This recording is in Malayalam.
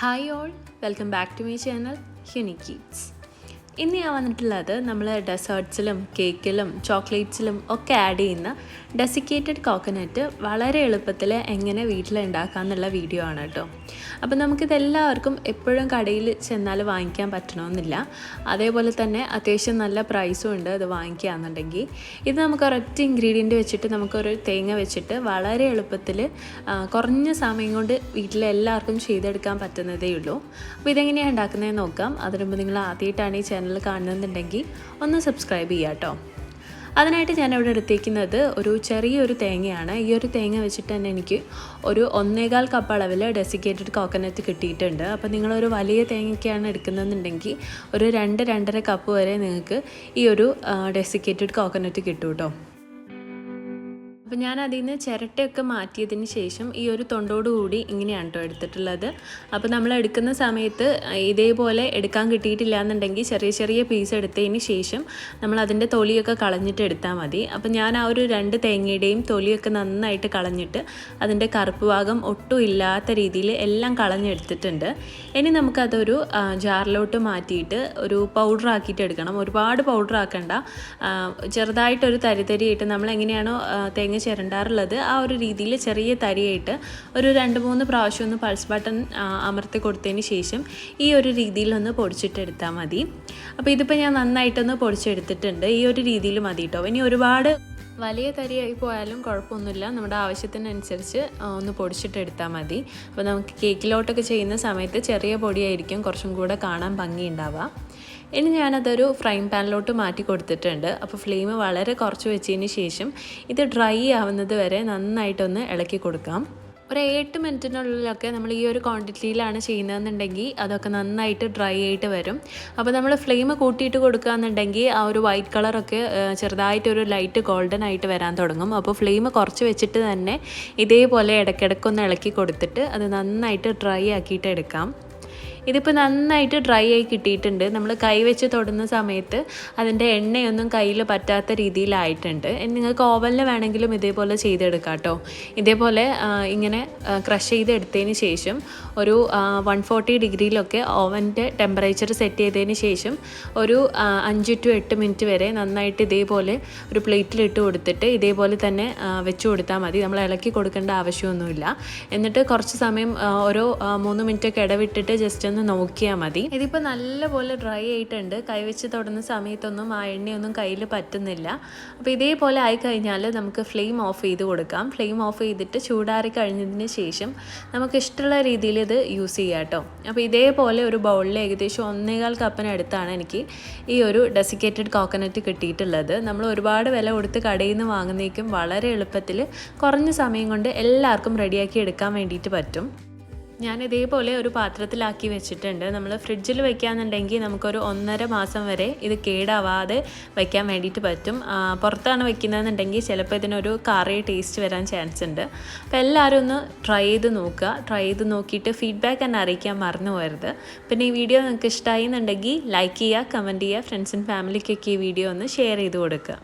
Hi all, welcome back to my channel Unique Eats. ഇന്ന് ഞാൻ വന്നിട്ടുള്ളത് നമ്മൾ ഡെസേർട്ട്സിലും കേക്കിലും ചോക്ലേറ്റ്സിലും ഒക്കെ ആഡ് ചെയ്യുന്ന ഡെസിക്കേറ്റഡ് കോക്കനട്ട് വളരെ എളുപ്പത്തിൽ എങ്ങനെ വീട്ടിൽ ഉണ്ടാക്കാമെന്നുള്ള വീഡിയോ ആണ് കേട്ടോ. അപ്പോൾ നമുക്കിതെല്ലാവർക്കും എപ്പോഴും കടയിൽ ചെന്നാൽ വാങ്ങിക്കാൻ പറ്റണമെന്നില്ല. അതേപോലെ തന്നെ അത്യാവശ്യം നല്ല പ്രൈസും ഉണ്ട് ഇത് വാങ്ങിക്കുകയാണെന്നുണ്ടെങ്കിൽ. ഇത് നമുക്ക് ഒരൊറ്റ ഇൻഗ്രീഡിയൻറ്റ് വെച്ചിട്ട് നമുക്കൊരു തേങ്ങ വെച്ചിട്ട് വളരെ എളുപ്പത്തിൽ കുറഞ്ഞ സമയം കൊണ്ട് വീട്ടിലെല്ലാവർക്കും ചെയ്തെടുക്കാൻ പറ്റുന്നതേ ഉള്ളൂ. അപ്പോൾ ഇതെങ്ങനെയാണ് ഉണ്ടാക്കുന്നതെന്ന് നോക്കാം. അതിന് മുമ്പ് നിങ്ങൾ ആദ്യമായിട്ടാണ് ഈ ചാനൽ കാണുന്നുണ്ടെങ്കിൽ ഒന്ന് സബ്സ്ക്രൈബ് ചെയ്യുക കേട്ടോ. അതിനായിട്ട് ഞാനിവിടെ എടുത്തേക്കുന്നത് ഒരു ചെറിയൊരു തേങ്ങയാണ്. ഈ ഒരു തേങ്ങ വെച്ചിട്ട് തന്നെ എനിക്ക് ഒരു 1.25 കപ്പ് അളവിൽ ഡെസിക്കേറ്റഡ് കോക്കനട്ട് കിട്ടിയിട്ടുണ്ട്. അപ്പോൾ നിങ്ങളൊരു വലിയ തേങ്ങയ്ക്കാണ് എടുക്കുന്നതെന്നുണ്ടെങ്കിൽ ഒരു 2-2.5 കപ്പ് വരെ നിങ്ങൾക്ക് ഈ ഒരു ഡെസിക്കേറ്റഡ് കോക്കനട്ട് കിട്ടും കേട്ടോ. അപ്പോൾ ഞാൻ അതിൽ നിന്ന് ചിരട്ടയൊക്കെ മാറ്റിയതിന് ശേഷം ഈ ഒരു തൊണ്ടോടുകൂടി ഇങ്ങനെയാണ് കേട്ടോ എടുത്തിട്ടുള്ളത്. അപ്പോൾ നമ്മൾ എടുക്കുന്ന സമയത്ത് ഇതേപോലെ എടുക്കാൻ കിട്ടിയിട്ടില്ല എന്നുണ്ടെങ്കിൽ ചെറിയ ചെറിയ പീസ് എടുത്തതിന് ശേഷം നമ്മൾ അതിൻ്റെ തൊലിയൊക്കെ കളഞ്ഞിട്ട് എടുത്താൽ മതി. അപ്പോൾ ഞാൻ ആ ഒരു 2 തേങ്ങയുടെയും തൊലിയൊക്കെ നന്നായിട്ട് കളഞ്ഞിട്ട് അതിൻ്റെ കറുപ്പ് ഭാഗം ഒട്ടും ഇല്ലാത്ത രീതിയിൽ എല്ലാം കളഞ്ഞെടുത്തിട്ടുണ്ട്. ഇനി നമുക്കതൊരു ജാറിലോട്ട് മാറ്റിയിട്ട് ഒരു പൗഡർ ആക്കിയിട്ട് എടുക്കണം. ഒരുപാട് പൗഡർ ആക്കണ്ട, ചെറുതായിട്ടൊരു തരിതരിയായിട്ട് നമ്മൾ എങ്ങനെയാണോ തേങ്ങ ചിരണ്ടാറുള്ളത് ആ ഒരു രീതിയിൽ ചെറിയ തരിയായിട്ട് ഒരു 2-3 പ്രാവശ്യം ഒന്ന് പൾസ് ബട്ടൺ അമർത്തി കൊടുത്തതിന് ശേഷം ഈ ഒരു രീതിയിലൊന്ന് പൊടിച്ചിട്ടെടുത്താൽ മതി. അപ്പോൾ ഇതിപ്പോൾ ഞാൻ നന്നായിട്ടൊന്ന് പൊടിച്ചെടുത്തിട്ടുണ്ട്. ഈ ഒരു രീതിയിൽ മതി കേട്ടോ. ഇനി ഒരുപാട് വലിയ തരിയായി പോയാലും കുഴപ്പമൊന്നുമില്ല, നമ്മുടെ ആവശ്യത്തിനനുസരിച്ച് ഒന്ന് പൊടിച്ചിട്ടെടുത്താൽ മതി. അപ്പോൾ നമുക്ക് കേക്കിലോട്ടൊക്കെ ചെയ്യുന്ന സമയത്ത് ചെറിയ പൊടിയായിരിക്കും കുറച്ചും കൂടെ കാണാൻ ഭംഗിയുണ്ടാവുക. ഇനി ഞാനതൊരു ഫ്രൈങ് പാനിലോട്ട് മാറ്റി കൊടുത്തിട്ടുണ്ട്. അപ്പോൾ ഫ്ലെയിം വളരെ കുറച്ച് വെച്ചതിന് ശേഷം ഇത് ഡ്രൈ ആവുന്നത് വരെ നന്നായിട്ടൊന്ന് ഇളക്കി കൊടുക്കാം. ഒരു 8 മിനിറ്റിനുള്ളിലൊക്കെ നമ്മൾ ഈ ഒരു ക്വാണ്ടിറ്റിയിലാണ് ചെയ്യുന്നതെന്നുണ്ടെങ്കിൽ അതൊക്കെ നന്നായിട്ട് ഡ്രൈ ആയിട്ട് വരും. അപ്പോൾ നമ്മൾ ഫ്ലെയിം കൂട്ടിയിട്ട് കൊടുക്കുകയെന്നുണ്ടെങ്കിൽ ആ ഒരു വൈറ്റ് കളറൊക്കെ ചെറുതായിട്ടൊരു ലൈറ്റ് ഗോൾഡൻ ആയിട്ട് വരാൻ തുടങ്ങും. അപ്പോൾ ഫ്ലെയിം കുറച്ച് വെച്ചിട്ട് തന്നെ ഇതേപോലെ ഇടയ്ക്കിടയ്ക്കൊന്ന് ഇളക്കി കൊടുത്തിട്ട് അത് നന്നായിട്ട് ഡ്രൈ ആക്കിയിട്ട് എടുക്കാം. ഇതിപ്പോൾ നന്നായിട്ട് ഡ്രൈ ആയി കിട്ടിയിട്ടുണ്ട്. നമ്മൾ കൈ വെച്ച് തൊടുന്ന സമയത്ത് അതിൻ്റെ എണ്ണയൊന്നും കയ്യിൽ പറ്റാത്ത രീതിയിലായിട്ടുണ്ട്. നിങ്ങൾക്ക് ഓവനിൽ വേണമെങ്കിലും ഇതേപോലെ ചെയ്തെടുക്കാം കേട്ടോ. ഇതേപോലെ ഇങ്ങനെ ക്രഷ് ചെയ്തെടുത്തതിന് ശേഷം ഒരു 140 ഡിഗ്രിയിലൊക്കെ ഓവൻ്റെ ടെമ്പറേച്ചർ സെറ്റ് ചെയ്തതിന് ശേഷം ഒരു 5 to 8 മിനിറ്റ് വരെ നന്നായിട്ട് ഇതേപോലെ ഒരു പ്ലേറ്റിലിട്ട് കൊടുത്തിട്ട് ഇതേപോലെ തന്നെ വെച്ച് കൊടുത്താൽ മതി. നമ്മൾ ഇളക്കി കൊടുക്കേണ്ട ആവശ്യമൊന്നുമില്ല. എന്നിട്ട് കുറച്ച് സമയം ഓരോ 3 മിനിറ്റൊക്കെ ഇടവിട്ടിട്ട് ജസ്റ്റ് ഒന്ന് നോക്കിയാൽ മതി. ഇതിപ്പോൾ നല്ലപോലെ ഡ്രൈ ആയിട്ടുണ്ട്. കൈവച്ച് തൊടുന്ന സമയത്തൊന്നും ആ എണ്ണയൊന്നും കയ്യിൽ പറ്റുന്നില്ല. അപ്പോൾ ഇതേപോലെ ആയിക്കഴിഞ്ഞാൽ നമുക്ക് ഫ്ലെയിം ഓഫ് ചെയ്ത് കൊടുക്കാം. ഫ്ലെയിം ഓഫ് ചെയ്തിട്ട് ചൂടാറി കഴിഞ്ഞതിന് ശേഷം നമുക്ക് ഇഷ്ടമുള്ള രീതിയിൽ ഇത് യൂസ് ചെയ്യാം കേട്ടോ. അപ്പോൾ ഇതേപോലെ ഒരു ബൗളിൽ ഏകദേശം 1.25 കപ്പിനടുത്താണ് എനിക്ക് ഈ ഒരു ഡെസിക്കേറ്റഡ് കോക്കനട്ട് കിട്ടിയിട്ടുള്ളത്. നമ്മൾ ഒരുപാട് വില കൊടുത്ത് കടയിൽ നിന്ന് വാങ്ങുന്നേക്കും വളരെ എളുപ്പത്തിൽ കുറഞ്ഞ സമയം കൊണ്ട് എല്ലാവർക്കും റെഡിയാക്കി എടുക്കാൻ വേണ്ടിയിട്ട് പറ്റും. ഞാൻ ഇതേപോലെ ഒരു പാത്രത്തിലാക്കി വെച്ചിട്ടുണ്ട്. നമ്മൾ ഫ്രിഡ്ജിൽ വെക്കുകയാണെന്നുണ്ടെങ്കിൽ നമുക്കൊരു 1.5 മാസം വരെ ഇത് കേടാവാതെ വയ്ക്കാൻ വേണ്ടിയിട്ട് പറ്റും. പുറത്താണ് വെക്കുന്നതെന്നുണ്ടെങ്കിൽ ചിലപ്പോൾ ഇതിനൊരു കാറിയ ടേസ്റ്റ് വരാൻ ചാൻസ് ഉണ്ട്. അപ്പോൾ എല്ലാവരും ഒന്ന് ട്രൈ ചെയ്ത് നോക്കുക. ട്രൈ ചെയ്ത് നോക്കിയിട്ട് ഫീഡ്ബാക്ക് എന്നെ അറിയിക്കാൻ മറന്നു പോകരുത്. പിന്നെ ഈ വീഡിയോ നിങ്ങൾക്ക് ഇഷ്ടമായി എന്നുണ്ടെങ്കിൽ ലൈക്ക് ചെയ്യുക, കമൻറ്റ് ചെയ്യുക, ഫ്രണ്ട്സ് ആൻഡ് ഫാമിലിക്കൊക്കെ ഈ വീഡിയോ ഒന്ന് ഷെയർ ചെയ്ത് കൊടുക്കുക.